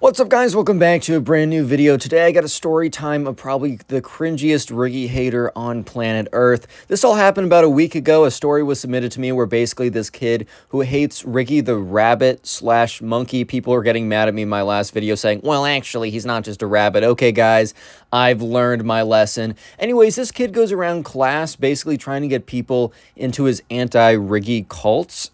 What's up, guys? Welcome back to a brand new video. Today I got a story time of probably the cringiest Riggy hater on planet Earth. This all happened about a week ago. A story was submitted to me where basically this kid who hates Riggy the Rabbit / Monkey. People are getting mad at me in my last video saying, well, actually, he's not just a rabbit. Okay, guys, I've learned my lesson. Anyways, this kid goes around class basically trying to get people into his anti-Riggy cults,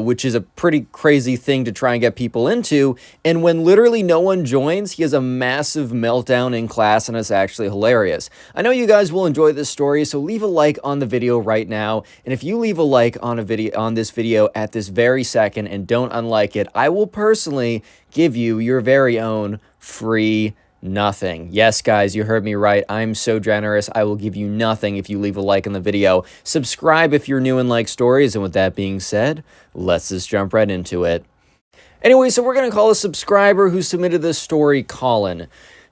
which is a pretty crazy thing to try and get people into. And when literally no one joins, he has a massive meltdown in class, and it's actually hilarious. I know you guys will enjoy this story, so leave a like on the video right now. And if you leave a like on this video at this very second and don't unlike it, I will personally give you your very own free nothing. Yes, guys, you heard me right. I'm so generous. I will give you nothing if you leave a like on the video. Subscribe if you're new and like stories. And with that being said, let's just jump right into it. Anyway, so we're going to call a subscriber who submitted this story Colin.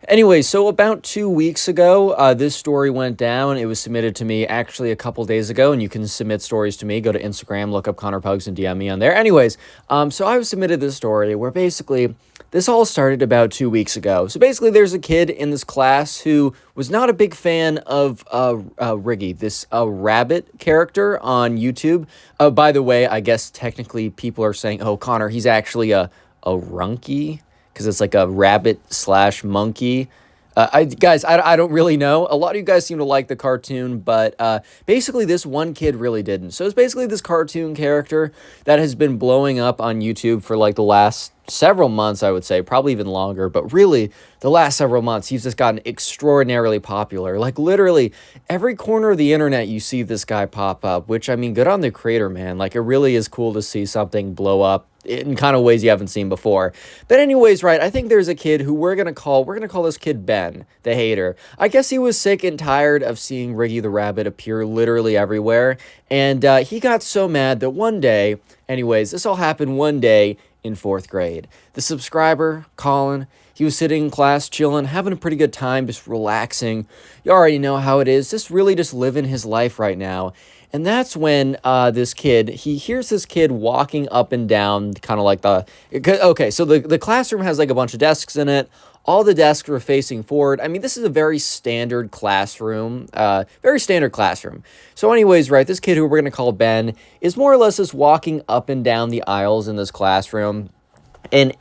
Anyway, so about 2 weeks ago, this story went down. It was submitted to me actually a couple days ago, and you can submit stories to me. Go to Instagram, look up Connor Pugs, and DM me on there. Anyways, so I submitted this story where basically this all started about 2 weeks ago. So basically there's a kid in this class who was not a big fan of Riggy, this rabbit character on YouTube. By the way, I guess technically people are saying, oh, Connor, he's actually a Ronkey, because it's like a rabbit / monkey. Guys, I don't really know. A lot of you guys seem to like the cartoon, but basically this one kid really didn't. So it's basically this cartoon character that has been blowing up on YouTube for like the last several months, I would say, probably even longer, but really the last several months, he's just gotten extraordinarily popular. Like literally every corner of the internet, you see this guy pop up, which I mean, good on the creator, man. Like it really is cool to see something blow up in kind of ways you haven't seen before. But anyways, right, I think there's a kid who we're gonna call this kid Ben, the hater. I guess he was sick and tired of seeing Riggy the Rabbit appear literally everywhere, and he got so mad that one day, anyways, this all happened one day in 4th grade. The subscriber, Colin, he was sitting in class, chilling, having a pretty good time, just relaxing. You already know how it is, just really just living his life right now. And that's when this kid, he hears this kid walking up and down, kind of like okay, so the classroom has like a bunch of desks in it. All the desks are facing forward. I mean, this is a very standard classroom, So anyways, right, this kid who we're going to call Ben is more or less just walking up and down the aisles in this classroom. And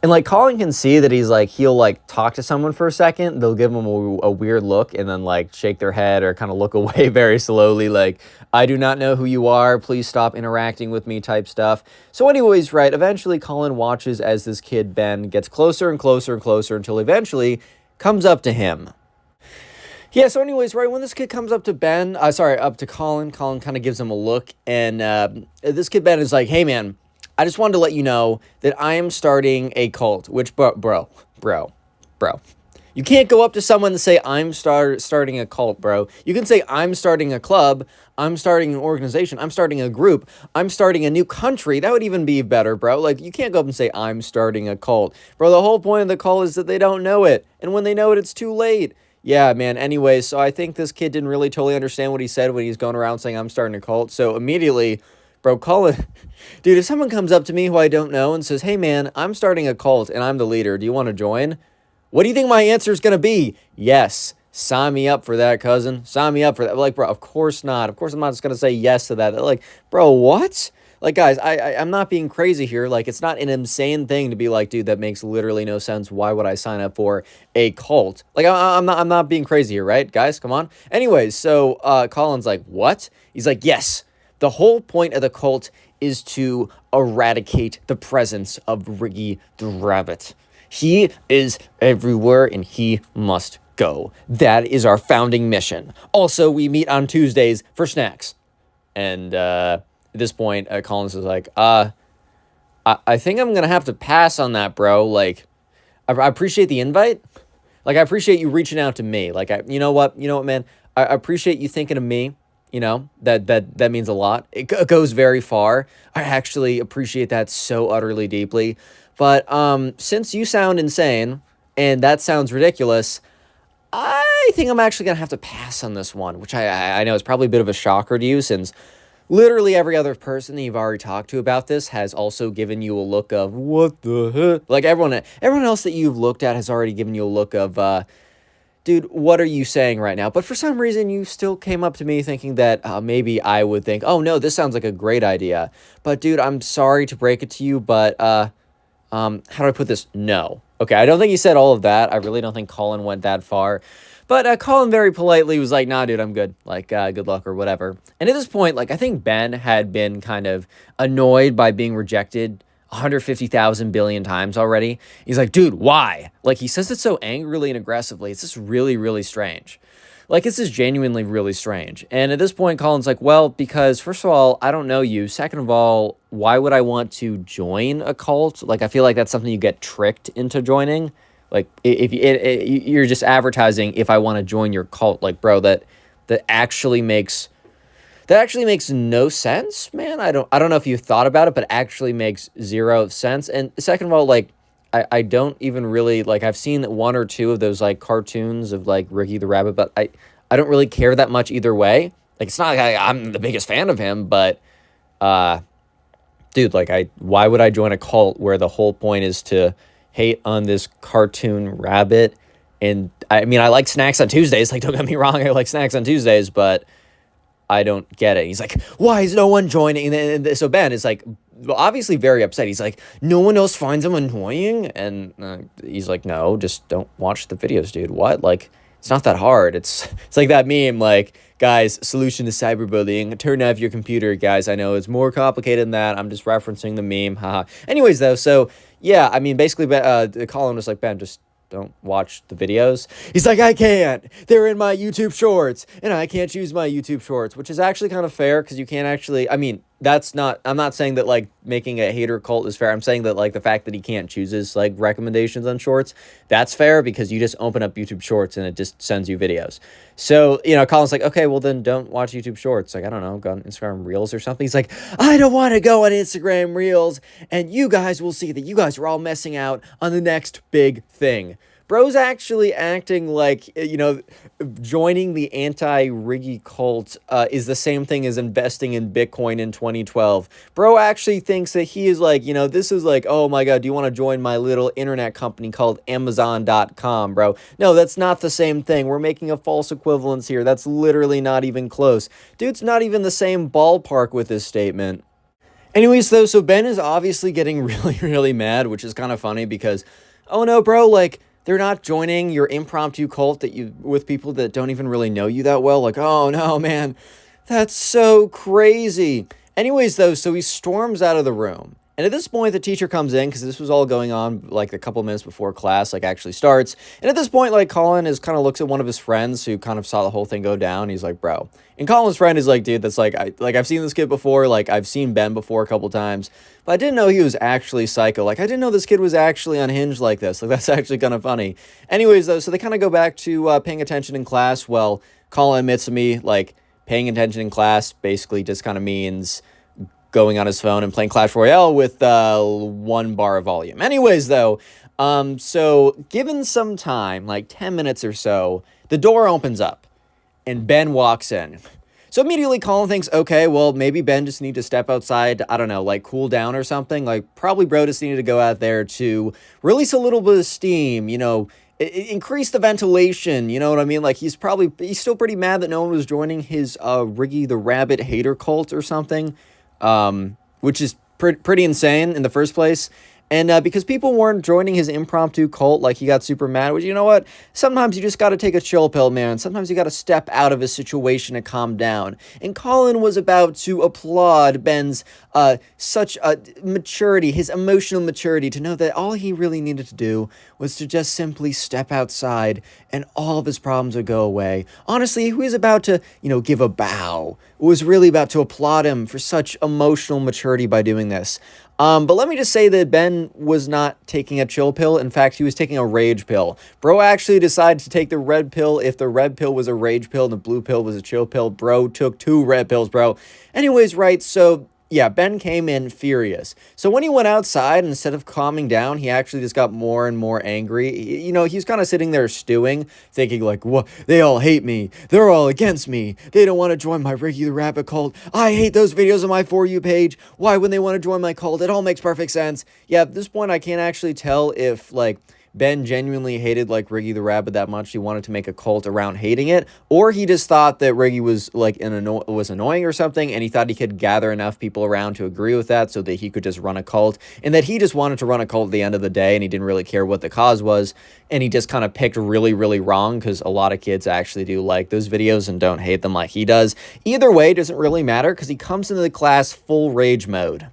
like Colin can see that he's like, he'll like talk to someone for a second, they'll give him a weird look and then like shake their head or kind of look away very slowly, like, I do not know who you are, please stop interacting with me type stuff. So anyways, right, eventually Colin watches as this kid Ben gets closer and closer and closer until eventually comes up to him. Yeah, so anyways, right, when this kid comes up to up to Colin kind of gives him a look, and this kid Ben is like, hey man, I just wanted to let you know that I am starting a cult, which, bro. You can't go up to someone and say, I'm starting a cult, bro. You can say, I'm starting a club, I'm starting an organization, I'm starting a group, I'm starting a new country. That would even be better, bro. Like, you can't go up and say, I'm starting a cult. Bro, the whole point of the cult is that they don't know it. And when they know it, it's too late. Yeah, man, anyways, so I think this kid didn't really totally understand what he said when he's going around saying, I'm starting a cult. So immediately, bro, Colin, dude, if someone comes up to me who I don't know and says, hey, man, I'm starting a cult and I'm the leader, do you want to join? What do you think my answer is going to be? Yes. Sign me up for that, cousin. Sign me up for that. Like, bro, of course not. Of course I'm not just going to say yes to that. They're like, bro, what? Like, guys, I'm not being crazy here. Like, it's not an insane thing to be like, dude, that makes literally no sense. Why would I sign up for a cult? Like, I'm not being crazy here, right? Guys, come on. Anyways, so Colin's like, what? He's like, yes. The whole point of the cult is to eradicate the presence of Riggy the Rabbit. He is everywhere and he must go. That is our founding mission. Also, we meet on Tuesdays for snacks. And at this point, Collins is like, I think I'm going to have to pass on that, bro. Like, I appreciate the invite. Like, I appreciate you reaching out to me. Like, you know what, man? I appreciate you thinking of me. You know, that means a lot. It goes very far. I actually appreciate that so utterly deeply. But since you sound insane and that sounds ridiculous, I think I'm actually going to have to pass on this one, which I know is probably a bit of a shocker to you since Literally every other person that you've already talked to about this has also given you a look of, what the heck? Like, everyone else that you've looked at has already given you a look of, dude, what are you saying right now? But for some reason, you still came up to me thinking that maybe I would think, oh, no, this sounds like a great idea. But, dude, I'm sorry to break it to you, but how do I put this? No. Okay, I don't think he said all of that. I really don't think Colin went that far. But Colin very politely was like, nah, dude, I'm good. Like, good luck or whatever. And at this point, like, I think Ben had been kind of annoyed by being rejected 150,000 billion times already. He's like, dude, why? Like, he says it so angrily and aggressively. It's just really, really strange. Like, this is genuinely really strange. And at this point, Colin's like, well, because first of all, I don't know you. Second of all, why would I want to join a cult? Like, I feel like that's something you get tricked into joining. Like, if you're just advertising, if I want to join your cult, like, bro, that actually makes no sense, man. I don't know if you thought about it, but it actually makes zero sense. And second of all, like, I don't even really, like, I've seen one or two of those, like, cartoons of, like, Riggy the Rabbit, but I don't really care that much either way. Like, it's not like I'm the biggest fan of him, but, dude, like, why would I join a cult where the whole point is to hate on this cartoon rabbit? And, I mean, I like Snacks on Tuesdays. Like, don't get me wrong, I like Snacks on Tuesdays, but I don't get it. He's like, why is no one joining? And so Ben is like, obviously very upset. He's like, no one else finds him annoying? And he's like, no, just don't watch the videos, dude. What? Like, it's not that hard. It's like that meme, like, guys, solution to cyberbullying. Turn off your computer, guys. I know it's more complicated than that. I'm just referencing the meme. Haha. Anyways, though, so, yeah, I mean, basically, Colin was like, Ben, just don't watch the videos. He's like, I can't. They're in my YouTube shorts, and I can't choose my YouTube shorts, which is actually kind of fair because you can't actually, I mean, I'm not saying that, like, making a hater cult is fair. I'm saying that, like, the fact that he can't choose his, like, recommendations on shorts, that's fair because you just open up YouTube shorts and it just sends you videos. So, you know, Colin's like, okay, well, then don't watch YouTube shorts. Like, I don't know, go on Instagram Reels or something. He's like, I don't want to go on Instagram Reels, and you guys will see that you guys are all missing out on the next big thing. Bro's actually acting like, you know, joining the anti-Riggy cult is the same thing as investing in Bitcoin in 2012. Bro actually thinks that he is like, you know, this is like, oh my God, do you want to join my little internet company called Amazon.com, bro? No, that's not the same thing. We're making a false equivalence here. That's literally not even close. Dude's not even the same ballpark with this statement. Anyways, though, so Ben is obviously getting really, really mad, which is kind of funny because, oh no, bro, like, they're not joining your impromptu cult with people that don't even really know you that well. Like, oh no, man, that's so crazy. Anyways, though, so he storms out of the room. And at this point, the teacher comes in because this was all going on like a couple minutes before class like actually starts. And at this point, like Colin is kind of looks at one of his friends who kind of saw the whole thing go down. He's like, bro. And Colin's friend is like, dude, that's like, I've seen this kid before. Like, I've seen Ben before a couple times, but I didn't know he was actually psycho. Like, I didn't know this kid was actually unhinged like this. Like, that's actually kind of funny. Anyways, though, so they kind of go back to paying attention in class. Well, Colin admits to me, like, paying attention in class basically just kind of means going on his phone and playing Clash Royale with 1 bar of volume. Anyways, though, so given some time, like 10 minutes or so, the door opens up and Ben walks in. So immediately Colin thinks, okay, well, maybe Ben just need to step outside, I don't know, like cool down or something. Like probably bro just needed to go out there to release a little bit of steam, you know, increase the ventilation, you know what I mean? Like he's still pretty mad that no one was joining his Riggy the Rabbit Hater cult or something. Which is pretty insane in the first place. And because people weren't joining his impromptu cult, like he got super mad, which, you know what? Sometimes you just got to take a chill pill, man. Sometimes you got to step out of a situation and calm down. And Colin was about to applaud Ben's such maturity, his emotional maturity, to know that all he really needed to do was to just simply step outside and all of his problems would go away. Honestly, he was about to, you know, give a bow. It was really about to applaud him for such emotional maturity by doing this. But let me just say that Ben was not taking a chill pill. In fact, he was taking a rage pill. Bro actually decided to take the red pill if the red pill was a rage pill and the blue pill was a chill pill. Bro took 2 red pills, bro. Anyways, right, so Yeah, Ben came in furious. So when he went outside, instead of calming down, he actually just got more and more angry. You know, he's kind of sitting there stewing, thinking like, what? They all hate me. They're all against me. They don't want to join my Riggy the Rabbit cult. I hate those videos on my For You page. Why would they want to join my cult? It all makes perfect sense. Yeah, at this point, I can't actually tell if, like, Ben genuinely hated like Riggy the Rabbit that much he wanted to make a cult around hating it, or he just thought that Riggy was like was annoying or something, and he thought he could gather enough people around to agree with that so that he could just run a cult, and that he just wanted to run a cult at the end of the day, and he didn't really care what the cause was, and he just kind of picked really, really wrong, because a lot of kids actually do like those videos and don't hate them like he does. Either way, it doesn't really matter, because he comes into the class full rage mode.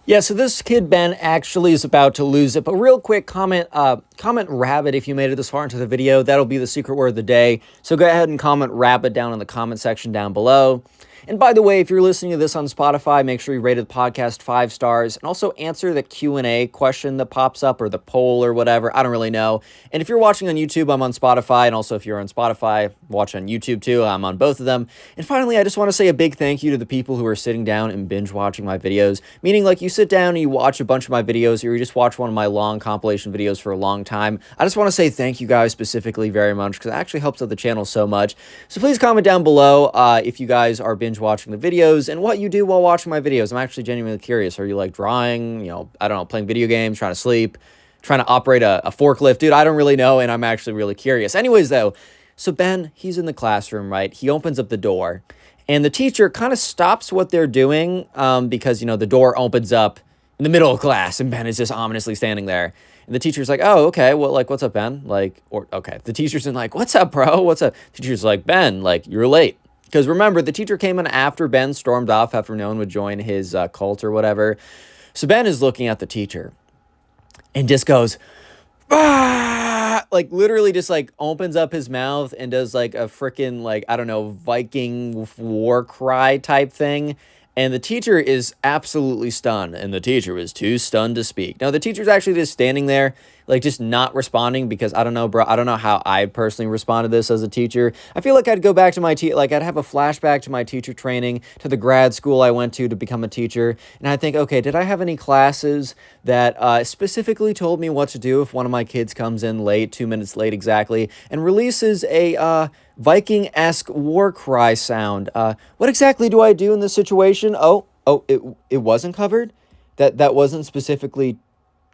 Yeah, so this kid, Ben, actually is about to lose it. But real quick, comment rabbit if you made it this far into the video. That'll be the secret word of the day. So go ahead and comment rabbit down in the comment section down below. And by the way, if you're listening to this on Spotify, make sure you rated the podcast 5 stars and also answer the Q&A question that pops up, or the poll or whatever. I don't really know. And if you're watching on YouTube, I'm on Spotify. And also if you're on Spotify, watch on YouTube too. I'm on both of them. And finally, I just want to say a big thank you to the people who are sitting down and binge watching my videos. Meaning, like, you sit down and you watch a bunch of my videos, or you just watch one of my long compilation videos for a long time. I just want to say thank you guys specifically very much, because it actually helps out the channel so much. So please comment down below if you guys are binge watching the videos and what you do while watching my videos. I'm actually genuinely curious. Are you like drawing, you know, I don't know, playing video games, trying to sleep, trying to operate a forklift? Dude, I don't really know, and I'm actually really curious. Anyways, though, so Ben, he's in the classroom, right? He opens up the door, and the teacher kind of stops what they're doing because, you know, the door opens up in the middle of class, and Ben is just ominously standing there. And the teacher's like, oh, okay, well, like, what's up, Ben? Like, or, okay. The teacher's in like, what's up, bro? What's up? The teacher's like, Ben, like, you're late. Because remember, the teacher came in after Ben stormed off after no one would join his cult or whatever. So Ben is looking at the teacher and just goes, ah! Like, literally just, like, opens up his mouth and does, like, a freaking, like, I don't know, Viking war cry type thing. And the teacher is absolutely stunned, and the teacher was too stunned to speak. Now, the teacher's actually just standing there, like, just not responding, because I don't know, bro. I don't know how I personally responded to this as a teacher. I feel like I'd go back to my like, I'd have a flashback to my teacher training, to the grad school I went to become a teacher, and I think, okay, did I have any classes that specifically told me what to do if one of my kids comes in late, 2 minutes late exactly, and releases a Viking-esque war cry sound? What exactly do I do in this situation? Oh, it wasn't covered? That wasn't specifically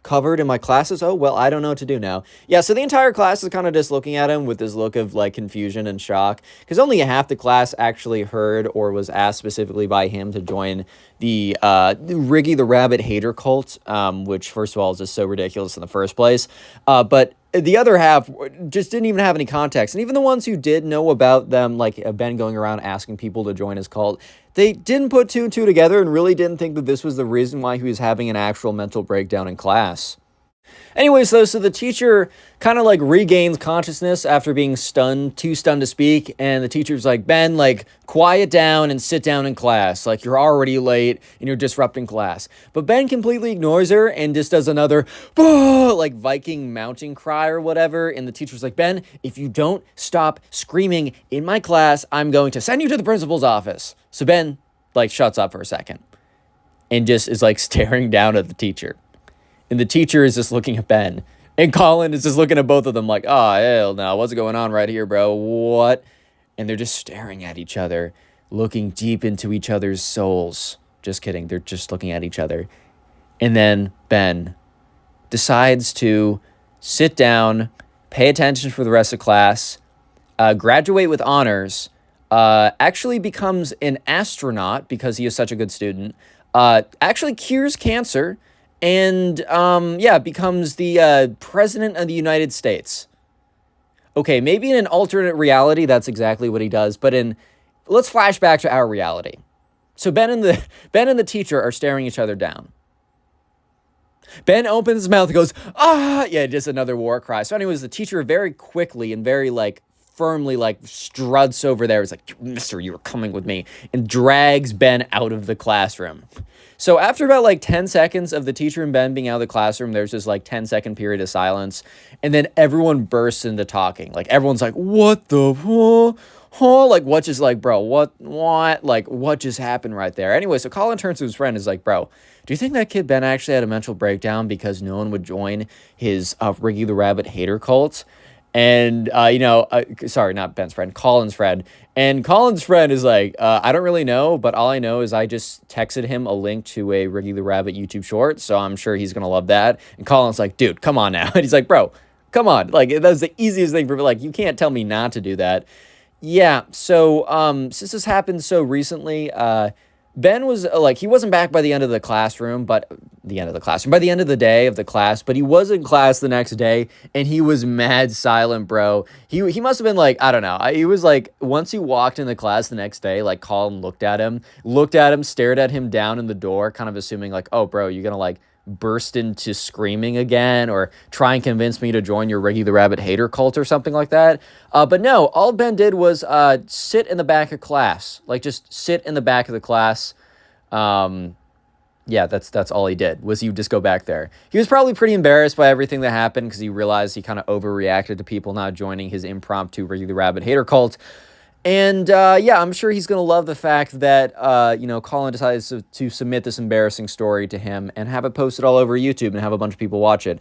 covered in my classes? Oh, well, I don't know what to do now. Yeah, so the entire class is kind of just looking at him with this look of, like, confusion and shock, because only half the class actually heard or was asked specifically by him to join the Riggy the Rabbit Hater cult, which, first of all, is just so ridiculous in the first place. But the other half just didn't even have any context. And even the ones who did know about them, like Ben going around asking people to join his cult, they didn't put two and two together and really didn't think that this was the reason why he was having an actual mental breakdown in class. Anyways, though, so the teacher kind of, like, regains consciousness after being stunned, too stunned to speak, and the teacher's like, Ben, like, quiet down and sit down in class. Like, you're already late and you're disrupting class. But Ben completely ignores her and just does another, like, Viking mountain cry or whatever, and the teacher's like, Ben, if you don't stop screaming in my class, I'm going to send you to the principal's office. So Ben, like, shuts up for a second and just is, like, staring down at the teacher. And the teacher is just looking at Ben. And Colin is just looking at both of them like, oh, hell no, what's going on right here, bro? What? And they're just staring at each other, looking deep into each other's souls. Just kidding. They're just looking at each other. And then Ben decides to sit down, pay attention for the rest of class, graduate with honors, actually becomes an astronaut because he is such a good student, actually cures cancer, and, yeah, becomes the president of the United States. Okay, maybe in an alternate reality, that's exactly what he does, but let's flash back to our reality. So Ben and the teacher are staring each other down. Ben opens his mouth and goes, ah, yeah, just another war cry. So anyways, the teacher very quickly and very, like, firmly like struts over there. It's like, mister, you were coming with me, and drags Ben out of the classroom. So after about like 10 seconds of the teacher and Ben being out of the classroom, there's this like 10-second period of silence. And then everyone bursts into talking. Like everyone's like, what the huh? Like what just like, bro, what? Like what just happened right there? Anyway, so Colin turns to his friend and is like, bro, do you think that kid Ben actually had a mental breakdown because no one would join his Riggy the Rabbit Hater cult? And, sorry, not Ben's friend, Colin's friend. And Colin's friend is like, I don't really know, but all I know is I just texted him a link to a Riggy the Rabbit YouTube short, so I'm sure he's going to love that. And Colin's like, dude, come on now. And he's like, bro, come on. Like, that's the easiest thing for me. Like, you can't tell me not to do that. Yeah, so, since this happened so recently, Ben was like, he wasn't back by the end of the classroom, by the end of the day of the class, but he was in class the next day, and he was mad silent, bro. He must have been like, I don't know. He was like, once he walked in the class the next day, like Colin looked at him, stared at him down in the door, kind of assuming like, oh, bro, you're gonna like burst into screaming again or try and convince me to join your Riggy the Rabbit Hater cult or something like that. But no, all Ben did was sit in the back of class. Like, just sit in the back of the class. Yeah, that's all he did, was he just go back there. He was probably pretty embarrassed by everything that happened because he realized he kind of overreacted to people not joining his impromptu Riggy the Rabbit Hater cult. And, yeah, I'm sure he's going to love the fact that, Colin decides to submit this embarrassing story to him and have it posted all over YouTube and have a bunch of people watch it.